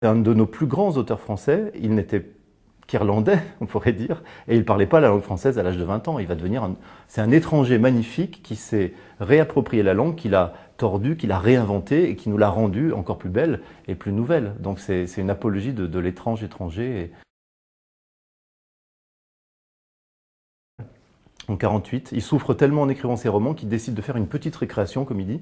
Un de nos plus grands auteurs français, il n'était qu'irlandais, on pourrait dire, et il ne parlait pas la langue française à l'âge de 20 ans. Il va devenir c'est un étranger magnifique qui s'est réapproprié la langue, qui l'a tordue, qui l'a réinventée et qui nous l'a rendue encore plus belle et plus nouvelle. Donc c'est une apologie de l'étrange étranger. En 48, il souffre tellement en écrivant ses romans qu'il décide de faire une petite récréation, comme il dit,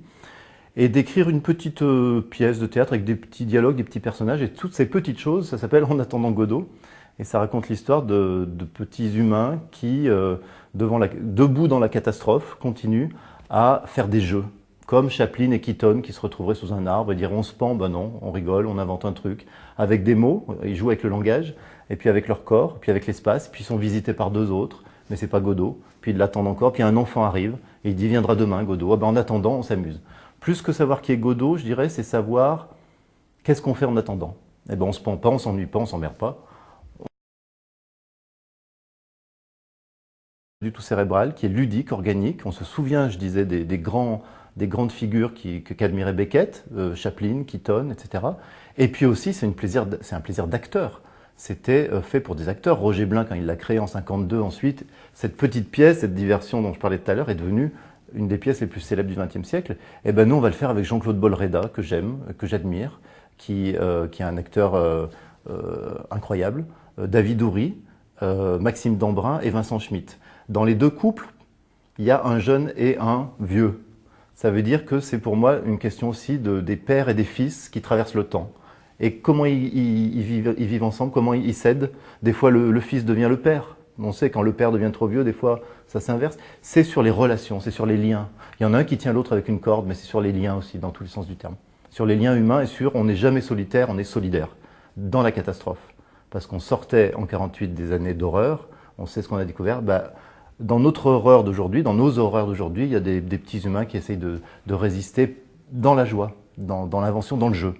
et d'écrire une petite pièce de théâtre avec des petits dialogues, des petits personnages, et toutes ces petites choses, ça s'appelle En attendant Godot, et ça raconte l'histoire de petits humains qui, debout dans la catastrophe, continuent à faire des jeux, comme Chaplin et Keaton qui se retrouveraient sous un arbre et diraient on se pend, ben non, on rigole, on invente un truc, avec des mots, ils jouent avec le langage, et puis avec leur corps, puis avec l'espace, puis ils sont visités par deux autres, mais c'est pas Godot, puis ils l'attendent encore, puis un enfant arrive, et il dit viendra demain Godot, ah ben en attendant on s'amuse. Plus que savoir qui est Godot, je dirais, c'est savoir qu'est-ce qu'on fait en attendant. Eh ben on se pend pas, on s'ennuie pas, on s'emmerde pas. Du tout cérébral, qui est ludique, organique. On se souvient, je disais, des grandes figures qu'admirait Beckett, Chaplin, Keaton, etc. Et puis aussi, c'est un plaisir d'acteur. C'était fait pour des acteurs. Roger Blin, quand il l'a créé en 52, ensuite, cette petite pièce, cette diversion dont je parlais tout à l'heure, est devenue une des pièces les plus célèbres du XXe siècle. Et ben nous, on va le faire avec Jean-Claude Bolreda, que j'aime, que j'admire, qui est un acteur incroyable, David Houry, Maxime Dambrun et Vincent Schmitt. Dans les deux couples, il y a un jeune et un vieux. Ça veut dire que c'est pour moi une question aussi des pères et des fils qui traversent le temps. Et comment ils vivent ensemble, comment ils s'aident. Des fois, le fils devient le père. On sait quand le père devient trop vieux, des fois, ça s'inverse. C'est sur les relations, c'est sur les liens. Il y en a un qui tient l'autre avec une corde, mais c'est sur les liens aussi, dans tous les sens du terme. Sur les liens humains et sur on n'est jamais solitaire, on est solidaire dans la catastrophe. Parce qu'on sortait en 48 des années d'horreur, on sait ce qu'on a découvert. Dans notre horreur d'aujourd'hui, dans nos horreurs d'aujourd'hui, il y a des petits humains qui essayent de résister dans la joie, dans l'invention, dans le jeu.